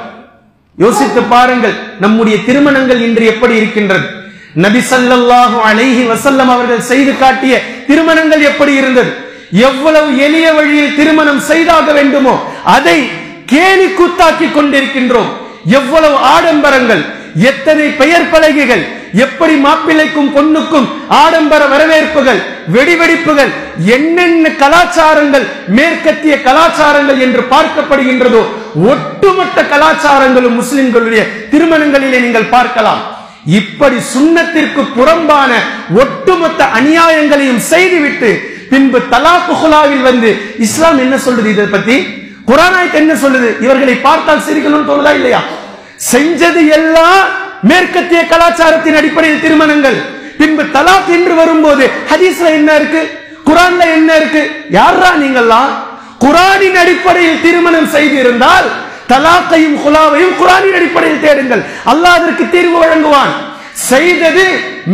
[SPEAKER 1] யோசித்து பாருங்கள், நம்முடைய திருமணங்கள் இன்று எப்படி இருக்கின்றது? நபி ஸல்லல்லாஹு அலைஹி வஸல்லம் அவர்கள் செய்து காட்டிய திருமணங்கள் எப்படி இருந்தது? எவ்வளவு எளிய வழியில் திருமணம் செய்தாக வேண்டுமோ அதை கேலி கூத்தாக்கி கொண்டிருக்கின்றோம். எவ்வளவு ஆடம்பரங்கள், எத்தனை பெயர் பலகைகள், எப்படி மாப்பிள்ளைக்கும் பொண்ணுக்கும் ஆடம்பர வரவேற்புகள், வெடிவெடிப்புகள், என்னென்ன கலாச்சாரங்கள் மேற்கத்திய கலாச்சாரங்கள் என்று பார்க்கப்படுகின்றதோ ஒட்டுமொத்த கலாச்சாரங்களும் முஸ்லிம்களுடைய திருமணங்களிலே நீங்கள் பார்க்கலாம். இப்படி சுன்னத்திற்கு புறம்பான ஒட்டுமொத்த அநியாயங்களையும் செய்துவிட்டு பின்பு தலாக் குலாவில் வந்து இஸ்லாம் என்ன சொல்றது? இதை பத்தி குர்ஆன் ஆயத் என்ன சொல்லுது? இவர்களை பார்த்தால் சிரிக்கணும்னு தோணுதா இல்லையா? செஞ்சது எல்லாம் மேற்கத்திய கலாச்சாரத்தின் அடிப்படையில் திருமணங்கள். பின்பு தலாக் என்று வரும்போது ஹதீஸ்ல என்ன இருக்கு, குர்ஆன்ல என்ன இருக்கு? யாரா நீங்கள்லாம்? குர்ஆனின் அடிப்படையில் திருமணம் செய்து இருந்தால் தலாக்கையும் குலாவையும் குர்ஆனின் அடிப்படையில் தேடுங்கள், அல்லாஹ் அதற்கு தீர்வு வழங்குவான். செய்தது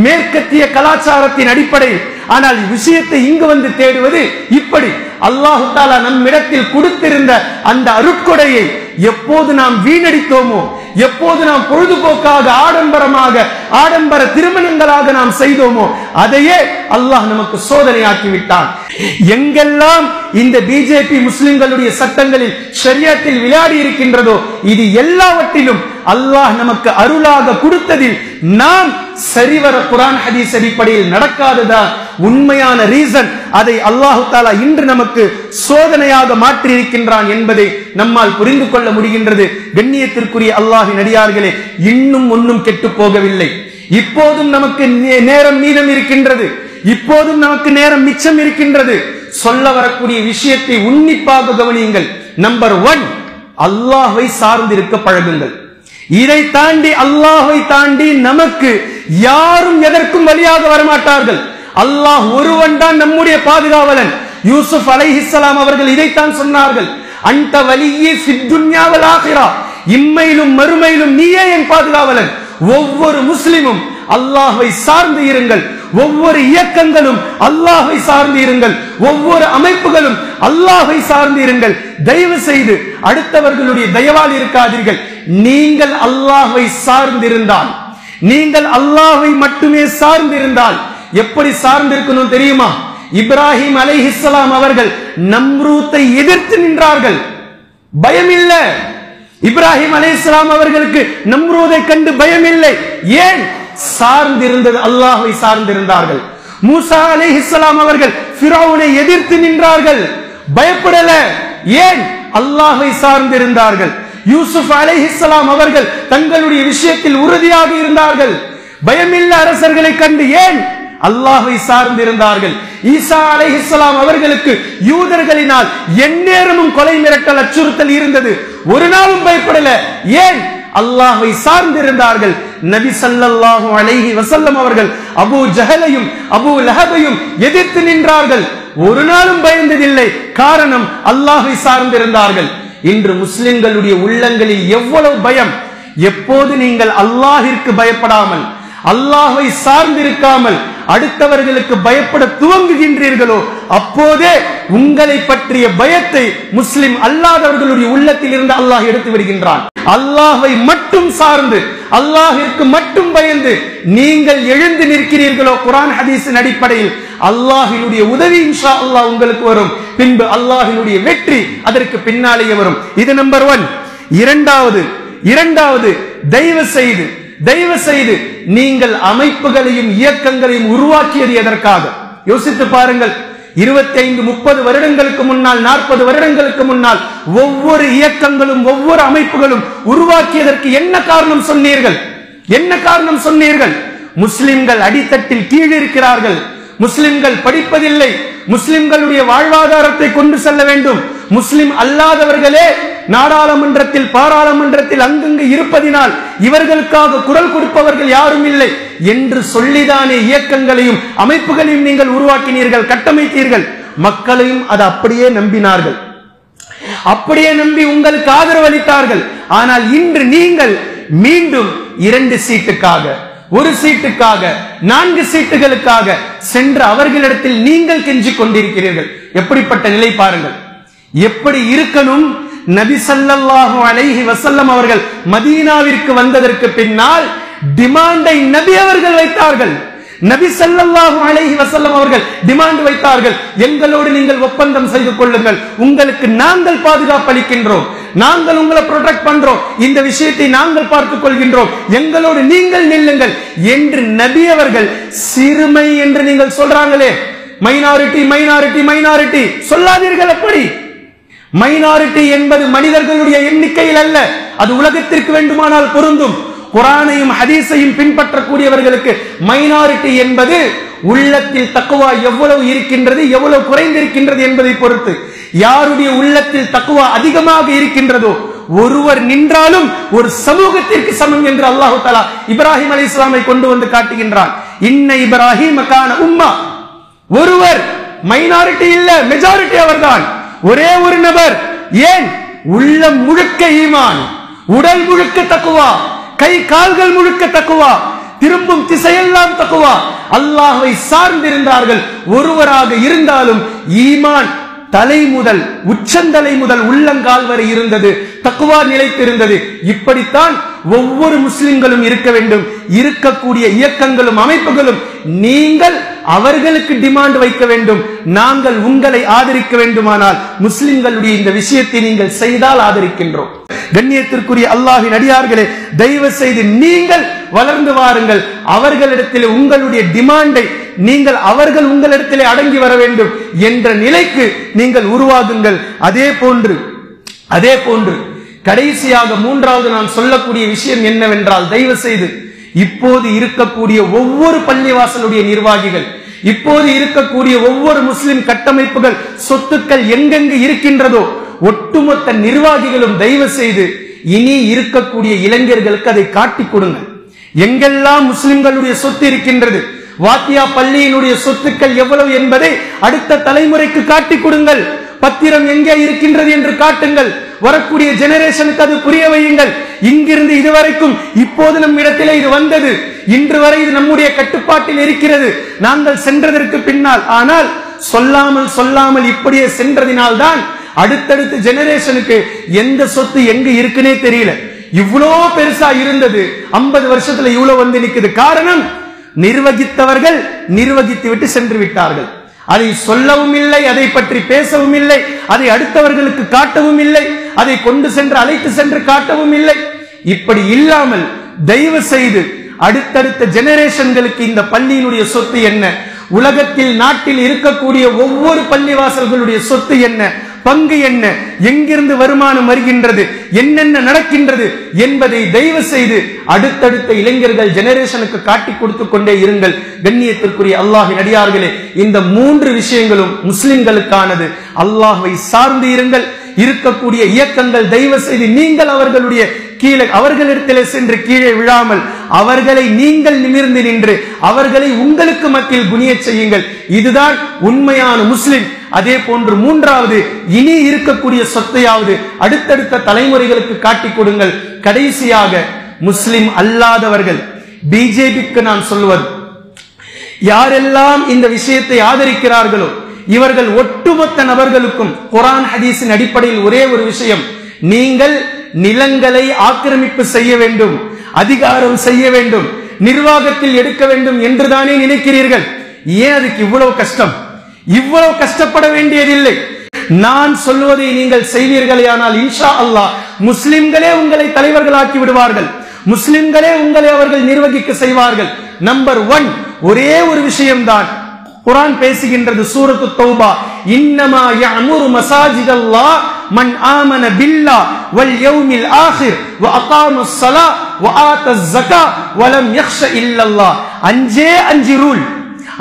[SPEAKER 1] மேற்கத்திய கலாச்சாரத்தின் அடிப்படையில், ஆனால் விஷயத்தை இங்கு வந்து தேடுவது இப்படி. அல்லாஹ் தஆலா நம்மிடத்தில் கொடுத்திருந்த அந்த அருட்கொடையை எப்போது நாம் வீணடித்தோமோ, எப்போது நாம் பொழுதுபோக்காக ஆடம்பர திருமணங்களாக நாம் செய்தோமோ, அதையே அல்லாஹ் நமக்கு சோதனையாக்கி விட்டான். எங்கெல்லாம் இந்த பிஜேபி முஸ்லிம்களுடைய சட்டங்களில் ஷரியத்தில் விளையாடி இருக்கின்றதோ, இது எல்லாவற்றிலும் அல்லாஹ் நமக்கு அருளாக கொடுத்ததில் நாம் சரிவர குர்ஆன் ஹதீஸ் அடிப்படையில் நடக்காததா உண்மையான ரீசன். அதை அல்லாஹ் தஆலா இன்று நமக்கு சோதனையாக மாற்றி இருக்கின்றான் என்பதை நம்மால் புரிந்து கொள்ள முடிகின்றது. கண்ணியத்திற்குரிய அல்லாஹ்வின் அடியார்களே, இன்னும் ஒன்றும் கெட்டு போகவில்லை. இப்போதும் நமக்கு நேரம் மீதம் இருக்கின்றது. இப்போதும் நமக்கு நேரம் மிச்சம் இருக்கின்றது. சொல்ல வரக்கூடிய விஷயத்தை உன்னிப்பாக கவனியுங்கள். நம்பர் 1, அல்லாஹ்வை சார்ந்திருக்க பழகுங்கள். இதை தாண்டி, அல்லாஹ்வை தாண்டி நமக்கு யாரும் எதற்கும் வழியாக வரமாட்டார்கள். அல்லாஹ் ஒருவன் தான் நம்முடைய பாதுகாவலன். யூசுப் அலைஹிஸ்ஸலாம் அவர்கள் இதைத்தான் சொன்னார்கள். அன்ட வலியே ஃபித் துன்யா வல் ஆகிரா, இம்மையிலும் மறுமையிலும் நீயே என் பாதுகாவலன். ஒவ்வொரு முஸ்லிமும் அல்லாஹ்வை சார்ந்து இருங்கள். ஒவ்வொரு இயக்கங்களும் அல்லாஹ்வை சார்ந்து இருங்கள். ஒவ்வொரு அமைப்புகளும் அல்லாஹ்வை சார்ந்து இருங்கள். தயவு செய்து அடுத்தவர்களுடைய தயவால் இருக்காதீர்கள். நீங்கள் அல்லாஹ்வை சார்ந்திருந்தால், நீங்கள் அல்லாஹ்வை மட்டுமே சார்ந்திருந்தால் எப்படி சார்ந்திருக்கணும் தெரியுமா? இப்ராஹிம் அலைஹிஸ்ஸலாம் அவர்கள் நம்ரூத்தை எதிர்த்து நின்றார்கள். பயம் இல்ல. இப்ராஹிம் அலைஹிஸ்ஸலாம் அவர்களுக்கு நம்ரூதை கண்டு பயம் இல்லை. ஏன்? சார்ந்திருந்தது அல்லாஹ்வை சார்ந்திருந்தார்கள். மூசா அலைஹிஸ்ஸலாம் அவர்கள் ஃபிரௌனை எதிர்த்து நின்றார்கள். பயப்படல. ஏன்? அல்லாஹ்வை சார்ந்திருந்தார்கள். யூசுப் அலைஹிஸ்ஸலாம் அவர்கள் தங்களுடைய விஷயத்தில் உறுதியாக இருந்தார்கள். பயமில்ல அரசர்களை கண்டு. ஏன்? அல்லாஹ்வை சார்ந்திருந்தார்கள். ஈசா அலைஹிஸ்ஸலாம் அவர்களுக்கு யூதர்களினால் எந்நேரமும் கொலை மிரட்டல் அச்சுறுத்தல் இருந்தது. ஒரு நாளும் பயப்படல. ஏன்? அல்லாஹ்வை சார்ந்திருந்தார்கள். நபி ஸல்லல்லாஹு அலைஹி வஸல்லம் அவர்கள் அபூ ஜஹலையும் அபூ லஹபையும் எதிர்த்து நின்றார்கள். ஒரு நாளும் பயந்ததில்லை. காரணம், அல்லாஹ்வை சார்ந்திருந்தார்கள். இன்று முஸ்லிம்களுடைய உள்ளங்களில் எவ்வளவு பயம்! எப்போது நீங்கள் அல்லாஹ்விற்கு பயப்படாமல், அல்லாஹ்வை சார்ந்திருக்காமல் அடுத்தவர்களுக்கு பயப்பட துவங்குகின்றீர்களோ, அப்போதே உங்களை பற்றிய பயத்தை முஸ்லிம் அல்லாதவர்களுடைய உள்ளத்தில் இருந்து அல்லாஹ் எடுத்து விடுகின்றான். அல்லாஹ்வை மட்டும் சார்ந்து, அல்லாஹ்விற்கு மட்டும் பயந்து நீங்கள் எழுந்து நிற்கிறீர்களோ, குர்ஆன் ஹதீஸின் அடிப்படையில் அல்லாஹ்வினுடைய உதவி இன்ஷா அல்லாஹ் உங்களுக்கு வரும். பின்பு அல்லாஹ்வினுடைய வெற்றி அதற்கு பின்னாலேயே வரும். இது நம்பர் 1. இரண்டாவது, தயவு செய்து நீங்கள் அமைப்புகளையும் இயக்கங்களையும் உருவாக்கியது எதற்காக? யோசித்து பாருங்கள். 25-30 வருடங்களுக்கு முன்னால், 40 வருடங்களுக்கு முன்னால் ஒவ்வொரு இயக்கங்களும் ஒவ்வொரு அமைப்புகளும் உருவாக்கியதற்கு என்ன காரணம் சொன்னீர்கள்? என்ன காரணம் சொன்னீர்கள்? முஸ்லிம்கள் அடித்தட்டில் கீழ் இருக்கிறார்கள். முஸ்லிம்கள் படிப்பதில்லை. முஸ்லிம்களுடைய வாழ்வாதாரத்தை கொண்டு செல்ல வேண்டும். முஸ்லிம் அல்லாதவர்களே நாடாளுமன்றத்தில், பாராளுமன்றத்தில் அங்கங்கு இருப்பதினால் இவர்களுக்காக குரல் கொடுப்பவர்கள் யாரும் இல்லை என்று சொல்லிதானே இயக்கங்களையும் அமைப்புகளையும் நீங்கள் உருவாக்கினீர்கள், கட்டமைத்தீர்கள். மக்களையும் அதை அப்படியே நம்பினார்கள். அப்படியே நம்பி உங்களுக்கு ஆதரவு அளித்தார்கள். ஆனால் இன்று நீங்கள் மீண்டும் 2 சீட்டுக்காக, 1 சீட்டுக்காக, 4 சீட்டுகளுக்காக சென்று அவர்களிடத்தில் நீங்கள் கெஞ்சிக் கொண்டிருக்கிறீர்கள். எப்படிப்பட்ட நிலை பாருங்கள். எப்படி இருக்கணும்? நபி ஸல்லல்லாஹு அலைஹி வஸல்லம் அவர்கள் மதீனாவிற்கு வந்ததற்கு பின்னால் டிமாண்டை நபி அவர்கள் வைத்தார்கள். நபி ஸல்லல்லாஹு அலைஹி வஸல்லம் அவர்கள் டிமாண்ட் வைத்தார்கள். எங்களோடு நீங்கள் ஒப்பந்தம் செய்து கொள்ளுங்கள், உங்களுக்கு நாங்கள் பாதுகாப்பு அளிக்கின்றோம், நாங்கள் உங்களை ப்ரொடெக்ட் பண்றோம், இந்த விஷயத்தை நாங்கள் பார்த்துக் கொள்கின்றோம், எங்களோடு நீங்கள் நில்லுங்கள் என்று நபி அவர்கள். சிறுமை என்று நீங்கள் சொல்றாங்களே, மைனாரிட்டி சொல்லாதீர்கள். அப்படி மைனாரிட்டி என்பது மனிதர்களுடைய எண்ணிக்கையில் அல்ல, அது உலகத்திற்கு வேண்டுமானால் பொருந்தும். குர்ஆனையும் ஹதீஸையும் பின்பற்றக்கூடியவர்களுக்கு மைனாரிட்டி என்பது உள்ளத்தில் தக்வா எவ்வளவு இருக்கின்றது, எவ்வளவு குறைந்திருக்கின்றது என்பதை பொறுத்து. யாருடைய உள்ளத்தில் தக்வா அதிகமாக இருக்கின்றதோ ஒருவர் நின்றாலும் ஒரு சமூகத்திற்கு சமம் என்று அல்லாஹ் தஆலா இப்ராஹிம் அலைஹிஸ்ஸலாமை கொண்டு வந்து காட்டுகின்றான். இன்ன இப்ராஹீம கான உம்மா. ஒருவர் மைனாரிட்டி இல்ல, மெஜாரிட்டி அவர்தான். ஒரே ஒரு நபர். ஏன்? உள்ளம் முழுக்க ஈமான், உடல் முழுக்க தக்வா, கை கால்கள் முழுக்க தக்வா, திரும்பும் திசையெல்லாம் தக்வா. அல்லாஹ்வை சார்ந்திருந்தார்கள். ஒருவராக இருந்தாலும் ஈமான் தலை முதல் உச்சந்தலை முதல் உள்ளங்கால் வரை இருந்தது. தக்வா நிலைத்திருந்தது. இப்படித்தான் ஒவ்வொரு முஸ்லிம்களும் இருக்க வேண்டும். இருக்கக்கூடிய இயக்கங்களும் அமைப்புகளும் நீங்கள் அவர்களுக்கு டிமாண்ட் வைக்க வேண்டும். நாங்கள் உங்களை ஆதரிக்க வேண்டுமானால் முஸ்லிம்களுடைய இந்த விஷயத்தை நீங்கள் செய்தால் ஆதரிக்கின்றோம். கண்ணியத்திற்குரிய அல்லாஹ்வின் அடியார்களே, தயவு செய்து நீங்கள் வளர்ந்து வாருங்கள். அவர்களிடத்தில் உங்களுடைய டிமாண்டை நீங்கள் அவர்கள் உங்களிடத்திலே அடங்கி வர வேண்டும் என்ற நிலைக்கு நீங்கள் உருவாகுங்கள். அதே போன்று கடைசியாக மூன்றாவது நான் சொல்லக்கூடிய விஷயம் என்னவென்றால், தயவு செய்து இப்போது இருக்கக்கூடிய ஒவ்வொரு பள்ளிவாசலுடைய நிர்வாகிகள், இப்போது இருக்கக்கூடிய ஒவ்வொரு முஸ்லிம் கட்டமைப்புகள், சொத்துக்கள் எங்கெங்கு இருக்கின்றதோ ஒட்டுமொத்த நிர்வாகிகளும் தயவு செய்து இனி இருக்கக்கூடிய இளைஞர்களுக்கு அதை காட்டிக் கொடுங்கள். எங்கெல்லாம் முஸ்லிம்களுடைய சொத்து இருக்கின்றது, வாத்தியா பள்ளியினுடைய சொத்துக்கள் எவ்வளவு என்பதை அடுத்த தலைமுறைக்கு காட்டிக் கொடுங்கள். பத்திரம் எங்கே இருக்கின்றது என்று காட்டுங்கள். வரக்கூடிய ஜெனரேஷனுக்கு அது புரிய வையுங்கள். இங்கிருந்து இதுவரைக்கும் இப்போது நம் இடத்திலே இது வந்தது, இன்று வரை இது நம்முடைய கட்டுப்பாட்டில் இருக்கிறது, நாங்கள் சென்றதற்கு பின்னால். ஆனால் சொல்லாமல் இப்படியே சென்றதினால் தான் அடுத்தடுத்த ஜெனரேஷனுக்கு எந்த சொத்து எங்க இருக்குன்னே தெரியல. இவ்வளோ பெருசா இருந்தது 50 வருஷத்துல இவ்வளவு வந்து நிக்குது. காரணம், நிர்வகித்தவர்கள் நிர்வகித்து விட்டு சென்று விட்டார்கள். அதை சொல்லவும் இல்லை, அதை பற்றி பேசவும் இல்லை, அதை அடுத்தவர்களுக்கு காட்டவும் இல்லை, அதை கொண்டு சென்று அழைத்து சென்று காட்டவும் இல்லை. இப்படி இல்லாமல் தயவு செய்து அடுத்தடுத்த ஜெனரேஷன்களுக்கு இந்த பள்ளியினுடைய சொத்து என்ன, உலகத்தில் நாட்டில் இருக்கக்கூடிய ஒவ்வொரு பள்ளிவாசல்களுடைய சொத்து என்ன, பங்கு என்ன, எங்கிருந்து வருமானம் வருகின்றது, என்னென்ன நடக்கின்றது என்பதை தயவு செய்து அடுத்தடுத்த இளைஞர்கள் ஜெனரேஷனுக்கு காட்டி கொடுத்து கொண்டே இருங்கள். கண்ணியத்திற்குரிய அல்லாஹ்வின் அடியார்களே, இந்த 3 விஷயங்களும் முஸ்லிம்களுக்கானது. அல்லாஹ்வை சார்ந்து இருங்கள். இருக்கக்கூடிய இயக்கங்கள் தயவு செய்து நீங்கள் அவர்களுடைய கீழே அவர்களிடத்திலே சென்று கீழே விழாமல் அவர்களை நீங்கள் நிமிர்ந்து நின்று அவர்களை உங்களுக்கு மத்தியில் குனியச் செய்யுங்கள். இதுதான் உண்மையான முஸ்லிம். அதே போன்று மூன்றாவது, இனி இருக்கக்கூடிய சொத்தையாவது அடுத்தடுத்த தலைமுறைகளுக்கு காட்டிக் கொடுங்கள். கடைசியாக முஸ்லிம் அல்லாதவர்கள், பிஜேபிக்கு நான் சொல்வது, யாரெல்லாம் இந்த விஷயத்தை ஆதரிக்கிறார்களோ இவர்கள் ஒட்டுமொத்த நபர்களுக்கும் குர்ஆன் ஹதீஸின் அடிப்படையில் ஒரே ஒரு விஷயம், நீங்கள் நிலங்களை ஆக்கிரமிப்பு செய்ய வேண்டும், அதிகாரம் செய்ய வேண்டும், நிர்வாகத்தில் எடுக்க வேண்டும் என்றுதானே நினைக்கிறீர்கள்? ஏன் அதுக்கு இவ்வளவு கஷ்டம்? இவ்வளவு கஷ்டப்பட வேண்டியதில்லை. நான் சொல்வதை நீங்கள் செய்வீர்களே ஆனால் இன்ஷா அல்லாஹ் முஸ்லிம்களே உங்களை தலைவர்களாக்கி விடுவார்கள். முஸ்லிம்களே உங்களை அவர்கள் நிர்வகிக்க செய்வார்கள். நம்பர் 1 ஒரே ஒரு விஷயம்தான் குர்ஆன் பேசுகின்றது. சூரத்து தௌபா, இன்னமா யஅமுரு மசாஜிதல்லாஹ் மன் ஆமன பில்லாஹ் வல் யௌமில் ஆகிர் வ அகாமஸ் ஸலாத் வ ஆத்தஸ் ஸகாத் வ லம் யக்ஷ இல்லல்லாஹ். 5 ரூல்,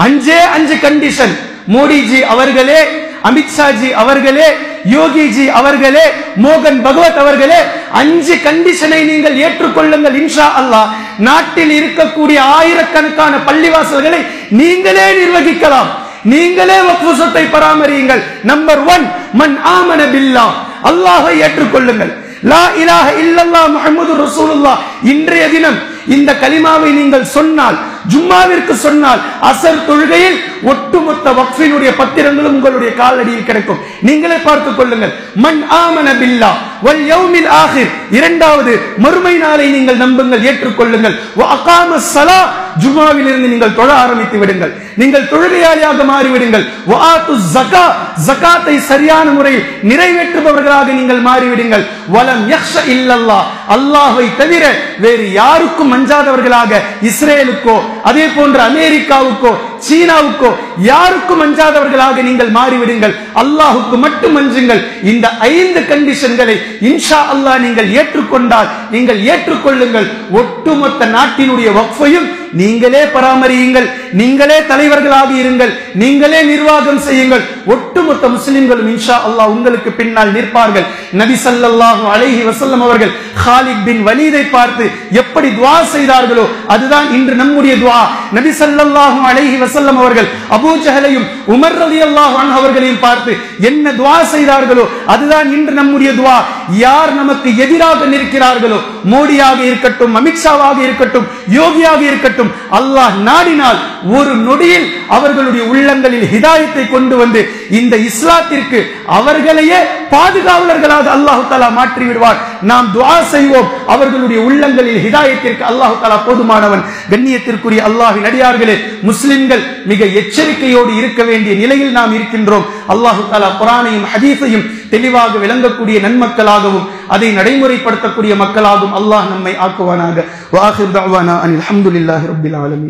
[SPEAKER 1] 5 கண்டிஷன். மோடிஜி அவர்களே, அமித்ஷாஜி அவர்களே, யோகிஜி அவர்களே, மோகன் பகவத் அவர்களே, 5 கண்டிஷனை நீங்கள் ஏற்றுக்கொள்ளுங்கள். இன்ஷா அல்லாஹ் நாட்டில் இருக்கக்கூடிய ஆயிரக்கணக்கான பள்ளிவாசல்களை நீங்களே நிர்வகிக்கலாம். நீங்களே வக்ஃப் சொத்தை பராமரியுங்கள். நம்பர் 1, மன் ஆமன பில்லாஹ், அல்லாஹ்வை ஏற்றுக்கொள்ளுங்கள். லா இலாஹ இல்லல்லாஹ் முஹம்மதுர் ரசூலுல்லாஹ். இன்றைய தினம் இந்த கலிமாவை நீங்கள் சொன்னால், ஜும்மாவிற்கு சொன்னால், அசர் தொழுகையில் ஒட்டுமொத்த வக்ஃபினுடைய பத்திரங்களும் உங்களுடைய காலடியில் கிடைக்கும். நீங்களே பார்த்துக் கொள்ளுங்கள். மன் ஆமன பில்லாஹ் வல் யௌமில் ஆகிர், இரண்டாவது மறுமை நாளை நீங்கள் நம்புங்கள், ஏற்றுக்கொள்ளுங்கள். வ அகாமஸ் ஸலாத், ஜும்மாவில் இருந்து நீங்கள் தொழ ஆரம்பித்து விடுங்கள், நீங்கள் தொழுகையாளியாக மாறிவிடுங்கள். வ ஆத்துஸ் ஸகாத், ஸகாத்தை சரியான முறையில் நிறைவேற்றுபவர்களாக நீங்கள் மாறிவிடுங்கள். வலம் யக்ஷ இல்லல்லாஹ், அல்லாஹ்வை தவிர வேறு யாருக்கும் அஞ்சாதவர்களாக, இஸ்ரேலுக்கோ அதே போன்று அமெரிக்காவுக்கோ சீனாவுக்கோ யாருக்கும் அஞ்சாதவர்களாக நீங்கள் மாறிவிடுங்கள். அல்லாஹுக்கு மட்டும் அஞ்சுங்கள். இந்த 5 கண்டிஷன்களை இன்ஷா அல்லாஹ் நீங்கள் ஏற்றுக்கொண்டால், நீங்கள் ஏற்றுக்கொள்ளுங்கள், ஒட்டுமொத்த நாட்டினுடைய வக்ஃபையும் நீங்களே பராமரியுங்கள், நீங்களே தலைவர்களாக இருங்கள், நீங்களே நிர்வாகம் செய்யுங்கள். ஒட்டுமொத்த முஸ்லிம்களும் இன்ஷா அல்லாஹ் உங்களுக்கு பின்னால் நிற்பார்கள். நபி ஸல்லல்லாஹு அலைஹி வஸல்லம் அவர்கள் காலித் பின் வலீதை பார்த்து எப்படி துஆ செய்தார்களோ அதுதான் இன்று நம்முடைய துஆ. நபி ஸல்லல்லாஹு அலைஹி வஸல்லம் அவர்கள் அபூ ஜஹலையும் உமர் ரலியல்லாஹு அன்ஹு அவர்களையும் பார்த்து என்ன துஆ செய்தார்களோ அதுதான் இன்று நம்முடைய துஆ. யார் நமக்கு எதிராக நிற்கிறார்களோ, மோடியாக இருக்கட்டும், அமித்ஷாவாக இருக்கட்டும், யோகியாக இருக்கட்டும், அல்லாஹ் நாடினால் ஒரு நொடியில் அவர்களுடைய உள்ளங்களில் ஹிதாயத்தை கொண்டு வந்து இந்த இஸ்லாத்திற்கு அவர்களையே பாதுகாவலர்களாக அல்லாஹ் தஆலா மாற்றி விடுவார். நாம் துஆ செய்வோம், அவர்களுடைய உள்ளங்களில் ஹிதாயத்திற்கு அல்லாஹ் தஆலா போதுமானவன். கண்ணியத்திற்குரிய அல்லாஹ்வின் அடியார்களே, முஸ்லிம்கள் மிக எச்சரிக்கையோடு இருக்க வேண்டிய நிலையில் நாம் இருக்கின்றோம். அல்லாஹ் தஆலா குர்ஆனையும் ஹதீஸையும் தெளிவாக விளங்கக்கூடிய நன்மக்களாகவும் அதை நடைமுறைப்படுத்தக்கூடிய மக்களாகவும் அல்லாஹ் நம்மை ஆக்குவானாக. வ ஆகிர் தஅவானா அனில் ஹம்துலில்லாஹி ரப்பில் ஆலமீன்.